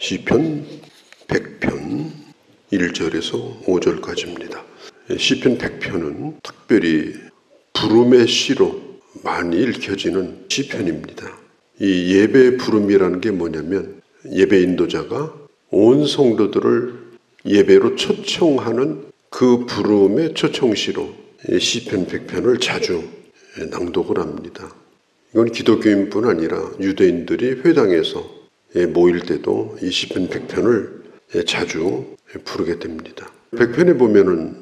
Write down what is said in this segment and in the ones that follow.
시편 100편 1절에서 5절까지입니다. 시편 100편은 특별히 부름의 시로 많이 읽혀지는 시편입니다. 이 예배 부름이라는 게 뭐냐면 예배 인도자가 온 성도들을 예배로 초청하는 그 부름의 초청시로 시편 100편을 자주 낭독을 합니다. 이건 기독교인뿐 아니라 유대인들이 회당에서 모일 때도 이 시편 100편을 자주 부르게 됩니다. 100편에 보면은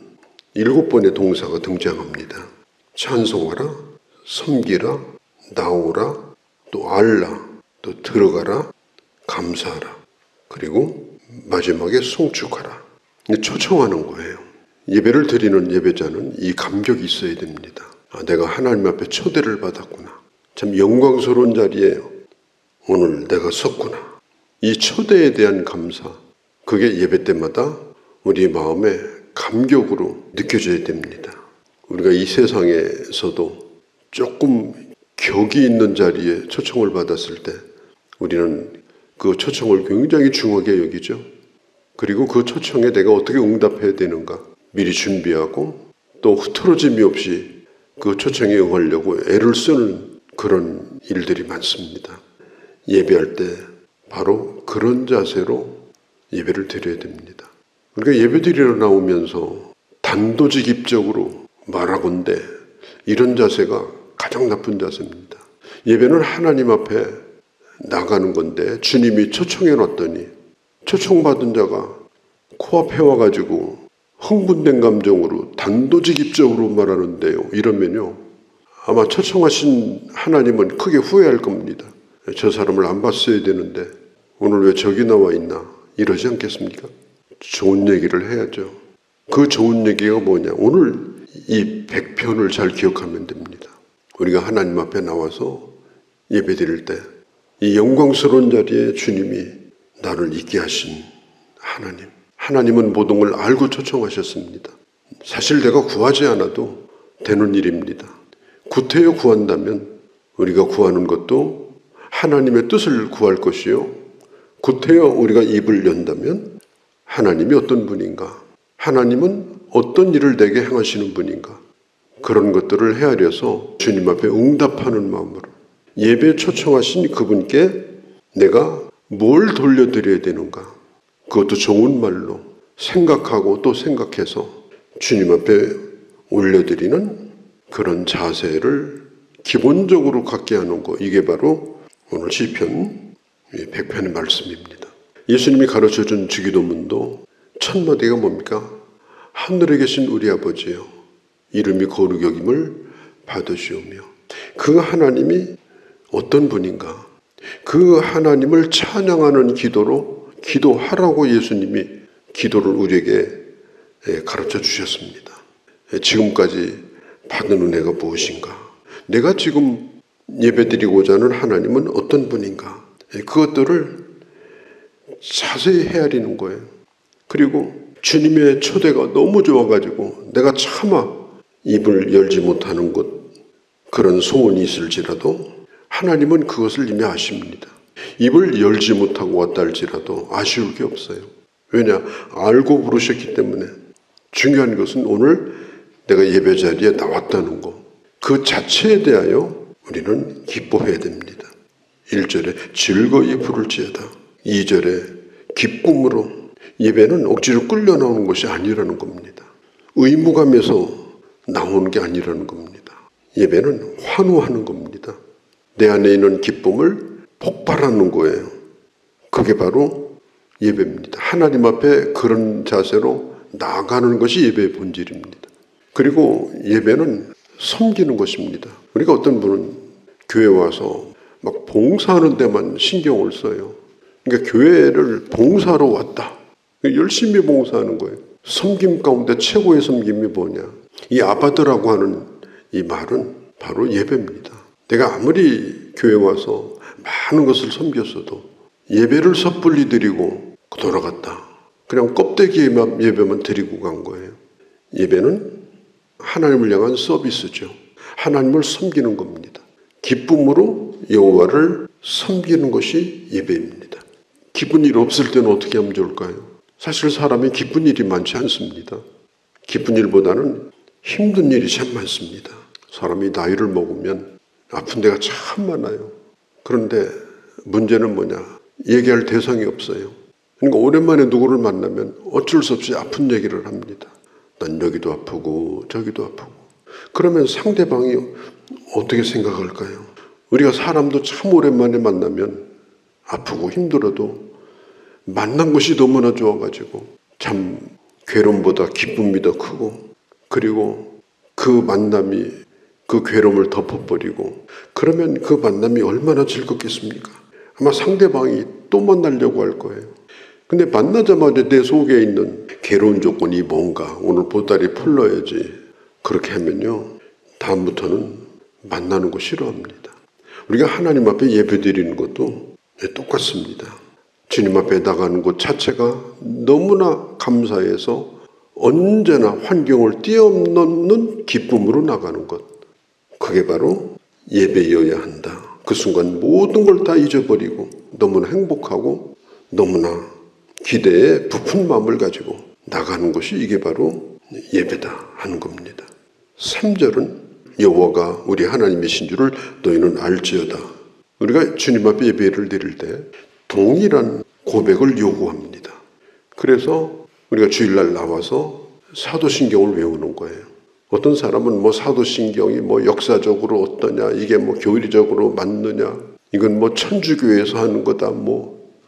7번의 동사가 등장합니다. 찬송하라, 섬기라, 나오라, 또 알라, 또 들어가라, 감사하라, 그리고 마지막에 송축하라. 초청하는 거예요. 예배를 드리는 예배자는 이 감격이 있어야 됩니다. 내가 하나님 앞에 초대를 받았구나. 참 영광스러운 자리에 오늘 내가 섰구나. 이 초대에 대한 감사, 그게 예배 때마다 우리 마음에 감격으로 느껴져야 됩니다. 우리가 이 세상에서도 조금 격이 있는 자리에 초청을 받았을 때 우리는 그 초청을 굉장히 중하게 여기죠. 그리고 그 초청에 내가 어떻게 응답해야 되는가 미리 준비하고 또 흐트러짐이 없이 그 초청에 응하려고 애를 쓰는 그런 일들이 많습니다. 예배할 때 바로 그런 자세로 예배를 드려야 됩니다. 우리가 예배 드리러 나오면서 단도직입적으로 말하건대 이런 자세가 가장 나쁜 자세입니다. 예배는 하나님 앞에 나가는 건데 주님이 초청해 놨더니 초청받은 자가 코앞에 와가지고 흥분된 감정으로 단도직입적으로 말하는데요. 이러면요, 아마 초청하신 하나님은 크게 후회할 겁니다. 저 사람을 안 봤어야 되는데 오늘 왜 저기 나와 있나 이러지 않겠습니까? 좋은 얘기를 해야죠. 그 좋은 얘기가 뭐냐? 오늘 이 100편을 잘 기억하면 됩니다. 우리가 하나님 앞에 나와서 예배 드릴 때 이 영광스러운 자리에 주님이 나를 있게 하신 하나님, 하나님은 모든 걸 알고 초청하셨습니다. 사실 내가 구하지 않아도 되는 일입니다. 구태여 구한다면 우리가 구하는 것도 하나님의 뜻을 구할 것이요, 구태여 우리가 입을 연다면 하나님이 어떤 분인가, 하나님은 어떤 일을 내게 행하시는 분인가, 그런 것들을 헤아려서 주님 앞에 응답하는 마음으로 예배 초청하신 그분께 내가 뭘 돌려드려야 되는가, 그것도 좋은 말로 생각하고 또 생각해서 주님 앞에 올려드리는 그런 자세를 기본적으로 갖게 하는 것, 이게 바로 오늘 시편 100편의 말씀입니다. 예수님이 가르쳐준 주기도문도 첫 마디가 뭡니까? 하늘에 계신 우리 아버지여, 이름이 거룩히 여김을 받으시오며. 그 하나님이 어떤 분인가, 그 하나님을 찬양하는 기도로 기도하라고 예수님이 기도를 우리에게 가르쳐 주셨습니다. 지금까지 받은 은혜가 무엇인가, 내가 지금 예배드리고자 하는 하나님은 어떤 분인가, 그것들을 자세히 헤아리는 거예요. 그리고 주님의 초대가 너무 좋아가지고 내가 차마 입을 열지 못하는 것, 그런 소원이 있을지라도 하나님은 그것을 이미 아십니다. 입을 열지 못하고 왔다 할지라도 아쉬울 게 없어요. 왜냐? 알고 부르셨기 때문에. 중요한 것은 오늘 내가 예배 자리에 나왔다는 것, 그 자체에 대하여 우리는 기뻐해야 됩니다. 1절에 즐거이 부를지어다, 2절에 기쁨으로. 예배는 억지로 끌려 나오는 것이 아니라는 겁니다. 의무감에서 나오는 게 아니라는 겁니다. 예배는 환호하는 겁니다. 내 안에 있는 기쁨을 폭발하는 거예요. 그게 바로 예배입니다. 하나님 앞에 그런 자세로 나아가는 것이 예배의 본질입니다. 그리고 예배는 섬기는 것입니다. 우리가 어떤 분은 교회 와서 막 봉사하는 데만 신경을 써요. 그러니까 교회를 봉사로 왔다, 열심히 봉사하는 거예요. 섬김 가운데 최고의 섬김이 뭐냐? 이 아바드라고 하는 이 말은 바로 예배입니다. 내가 아무리 교회 와서 많은 것을 섬겼어도 예배를 섣불리 드리고 돌아갔다, 그냥 껍데기 예배만 드리고 간 거예요. 예배는 하나님을 향한 서비스죠. 하나님을 섬기는 겁니다. 기쁨으로 여호와를 섬기는 것이 예배입니다. 기쁜 일 없을 때는 어떻게 하면 좋을까요? 사실 사람이 기쁜 일이 많지 않습니다. 기쁜 일보다는 힘든 일이 참 많습니다. 사람이 나이를 먹으면 아픈 데가 참 많아요. 그런데 문제는 뭐냐? 얘기할 대상이 없어요. 그러니까 오랜만에 누구를 만나면 어쩔 수 없이 아픈 얘기를 합니다. 난 여기도 아프고 저기도 아프고. 그러면 상대방이 어떻게 생각할까요? 우리가 사람도 참 오랜만에 만나면 아프고 힘들어도 만난 것이 너무나 좋아가지고 참 괴로움보다 기쁨이 더 크고, 그리고 그 만남이 그 괴로움을 덮어버리고, 그러면 그 만남이 얼마나 즐겁겠습니까? 아마 상대방이 또 만나려고 할 거예요. 근데 만나자마자 내 속에 있는 괴로운 조건이 뭔가, 오늘 보따리 풀러야지, 그렇게 하면요, 다음부터는 만나는 거 싫어합니다. 우리가 하나님 앞에 예배드리는 것도 똑같습니다. 주님 앞에 나가는 것 자체가 너무나 감사해서 언제나 환경을 뛰어넘는 기쁨으로 나가는 것, 그게 바로 예배여야 한다. 그 순간 모든 걸 다 잊어버리고 너무나 행복하고 너무나 기대에 부푼 마음을 가지고 나가는 것이, 이게 바로 예배다 하는 겁니다. 3절은 여호와가 우리 하나님이신 줄을 너희는 알지어다. 우리가 주님 앞에 예배를 드릴 때 동일한 고백을 요구합니다. 그래서 우리가 주일날 나와서 사도신경을 외우는 거예요. 어떤 사람은 사도신경이 역사적으로 어떠냐, 이게 교리적으로 맞느냐, 이건 천주교에서 하는 거다,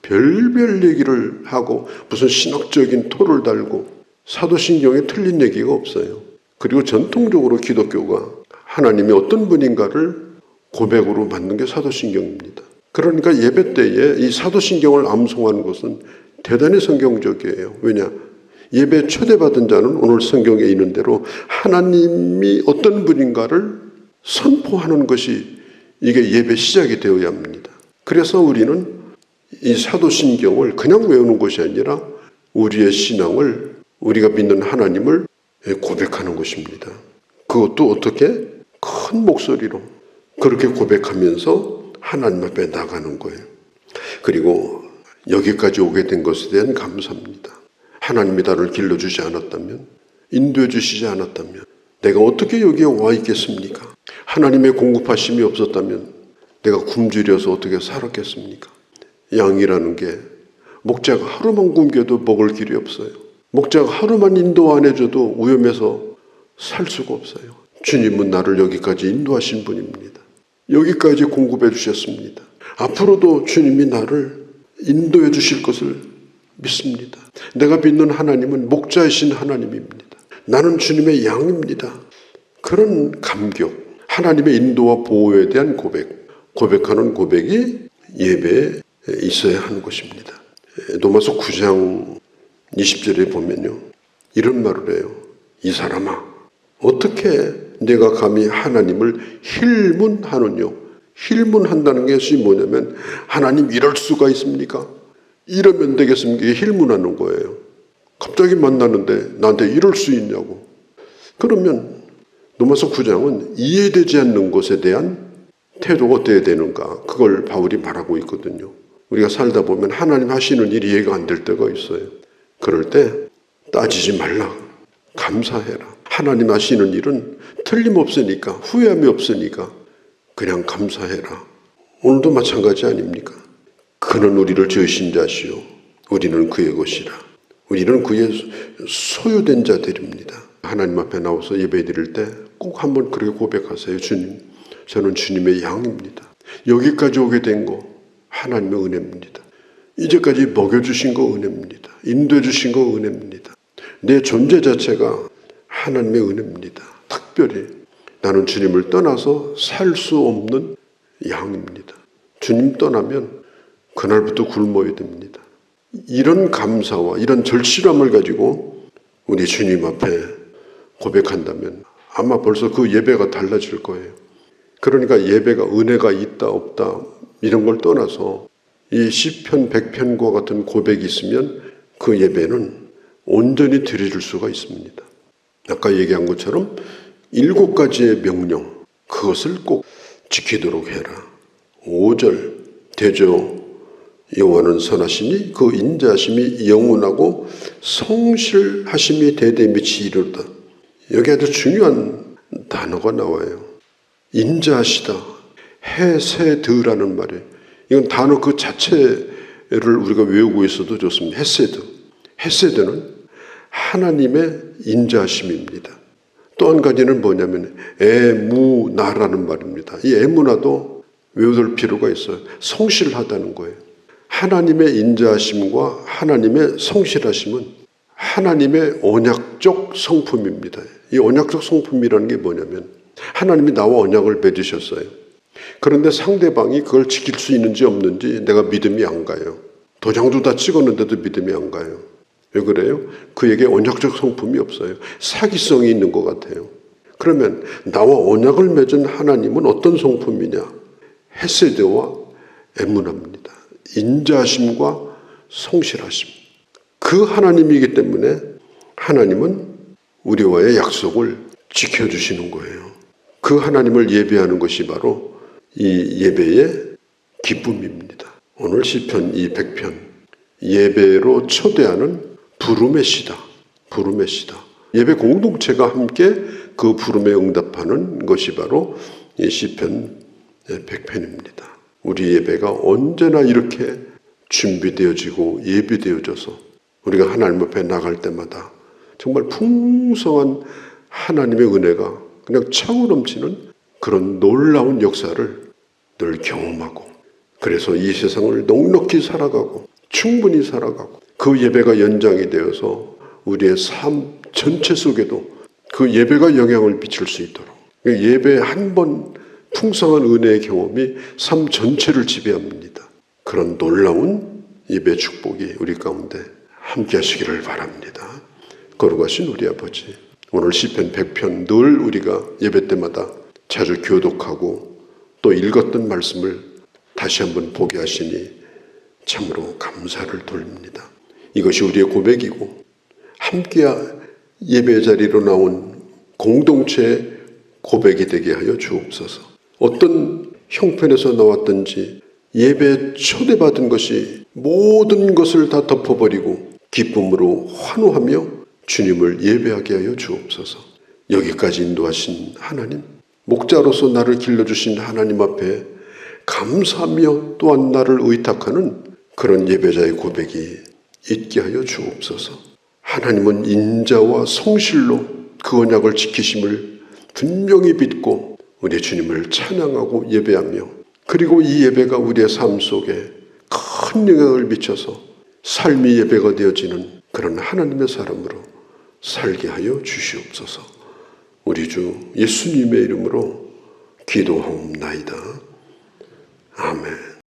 별별 얘기를 하고 무슨 신학적인 토를 달고, 사도신경에 틀린 얘기가 없어요. 그리고 전통적으로 기독교가 하나님이 어떤 분인가를 고백으로 만든 게 사도신경입니다. 그러니까 예배 때에 이 사도신경을 암송하는 것은 대단히 성경적이에요. 왜냐? 예배 초대받은 자는 오늘 성경에 있는 대로 하나님이 어떤 분인가를 선포하는 것이, 이게 예배 시작이 되어야 합니다. 그래서 우리는 이 사도신경을 그냥 외우는 것이 아니라 우리의 신앙을, 우리가 믿는 하나님을 고백하는 것입니다. 그것도 어떻게? 큰 목소리로 그렇게 고백하면서 하나님 앞에 나가는 거예요. 그리고 여기까지 오게 된 것에 대한 감사합니다. 하나님이 나를 길러주지 않았다면, 인도해 주시지 않았다면 내가 어떻게 여기에 와 있겠습니까? 하나님의 공급하심이 없었다면 내가 굶주려서 어떻게 살았겠습니까? 양이라는 게 목자가 하루만 굶겨도 먹을 길이 없어요. 목자가 하루만 인도 안 해줘도 위험해서 살 수가 없어요. 주님은 나를 여기까지 인도하신 분입니다. 여기까지 공급해 주셨습니다. 앞으로도 주님이 나를 인도해 주실 것을 믿습니다. 내가 믿는 하나님은 목자이신 하나님입니다. 나는 주님의 양입니다. 그런 감격, 하나님의 인도와 보호에 대한 고백하는 고백이 예배에 있어야 하는 것입니다. 로마서 9장 20절에 보면요, 이런 말을 해요. 이 사람아, 어떻게 내가 감히 하나님을 힐문하느뇨? 힐문한다는 것이 뭐냐면, 하나님 이럴 수가 있습니까? 이러면 되겠습니까? 이게 힐문하는 거예요. 갑자기 만나는데 나한테 이럴 수 있냐고. 그러면 로마서 9장은 이해되지 않는 것에 대한 태도가 어때야 되는가, 그걸 바울이 말하고 있거든요. 우리가 살다 보면 하나님 하시는 일이 이해가 안 될 때가 있어요. 그럴 때 따지지 말라, 감사해라. 하나님 하시는 일은 틀림없으니까, 후회함이 없으니까 그냥 감사해라. 오늘도 마찬가지 아닙니까? 그는 우리를 지으신 자시요 우리는 그의 것이라. 우리는 그의 소유된 자들입니다. 하나님 앞에 나와서 예배 드릴 때 꼭 한번 그렇게 고백하세요. 주님, 저는 주님의 양입니다. 여기까지 오게 된 거 하나님의 은혜입니다. 이제까지 먹여주신 거 은혜입니다. 인도해 주신 거 은혜입니다. 내 존재 자체가 하나님의 은혜입니다. 특별히 나는 주님을 떠나서 살 수 없는 양입니다. 주님 떠나면 그날부터 굶어야 됩니다. 이런 감사와 이런 절실함을 가지고 우리 주님 앞에 고백한다면 아마 벌써 그 예배가 달라질 거예요. 그러니까 예배가 은혜가 있다 없다 이런 걸 떠나서 이 시편 100편과 같은 고백이 있으면 그 예배는 온전히 드려질 수가 있습니다. 아까 얘기한 것처럼 7가지의 명령, 그것을 꼭 지키도록 해라. 5절, 대저 여호와는 선하시니 그 인자하심이 영원하고 성실하심이 대대미치 이르다. 여기 아주 중요한 단어가 나와요. 인자하시다. 헤세드라는 말이에요. 이건 단어 그 자체를 우리가 외우고 있어도 좋습니다. 헤세드. 헤세드는 하나님의 인자하심입니다. 또 한 가지는 뭐냐면 에무나라는 말입니다. 이 에무나도 외워둘 필요가 있어요. 성실하다는 거예요. 하나님의 인자하심과 하나님의 성실하심은 하나님의 언약적 성품입니다. 이 언약적 성품이라는 게 뭐냐면 하나님이 나와 언약을 맺으셨어요. 그런데 상대방이 그걸 지킬 수 있는지 없는지 내가 믿음이 안 가요. 도장도 다 찍었는데도 믿음이 안 가요. 왜 그래요? 그에게 언약적 성품이 없어요. 사기성이 있는 것 같아요. 그러면 나와 언약을 맺은 하나님은 어떤 성품이냐? 헤세드와 에무나입니다. 인자하심과 성실하심. 그 하나님이기 때문에 하나님은 우리와의 약속을 지켜주시는 거예요. 그 하나님을 예배하는 것이 바로 이 예배의 기쁨입니다. 오늘 시편 이 100편 예배로 초대하는 부름의 시다. 부름의 시다. 예배 공동체가 함께 그 부름에 응답하는 것이 바로 이 시편 100편입니다. 우리 예배가 언제나 이렇게 준비되어지고 예비되어져서 우리가 하나님 앞에 나갈 때마다 정말 풍성한 하나님의 은혜가 그냥 차고 넘치는 그런 놀라운 역사를 늘 경험하고, 그래서 이 세상을 넉넉히 살아가고 충분히 살아가고 그 예배가 연장이 되어서 우리의 삶 전체 속에도 그 예배가 영향을 미칠 수 있도록, 예배 한 번 풍성한 은혜의 경험이 삶 전체를 지배합니다. 그런 놀라운 예배 축복이 우리 가운데 함께 하시기를 바랍니다. 거룩하신 우리 아버지, 오늘 시편 100편 늘 우리가 예배 때마다 자주 교독하고 또 읽었던 말씀을 다시 한번 보게 하시니 참으로 감사를 돌립니다. 이것이 우리의 고백이고 함께 예배 자리로 나온 공동체의 고백이 되게 하여 주옵소서. 어떤 형편에서 나왔든지 예배에 초대받은 것이 모든 것을 다 덮어버리고 기쁨으로 환호하며 주님을 예배하게 하여 주옵소서. 여기까지 인도하신 하나님, 목자로서 나를 길러주신 하나님 앞에 감사하며 또한 나를 의탁하는 그런 예배자의 고백이 있게 하여 주옵소서. 하나님은 인자와 성실로 그 언약을 지키심을 분명히 믿고 우리 주님을 찬양하고 예배하며, 그리고 이 예배가 우리의 삶 속에 큰 영향을 미쳐서 삶이 예배가 되어지는 그런 하나님의 사람으로 살게 하여 주시옵소서. 우리 주 예수님의 이름으로 기도하옵나이다. 아멘.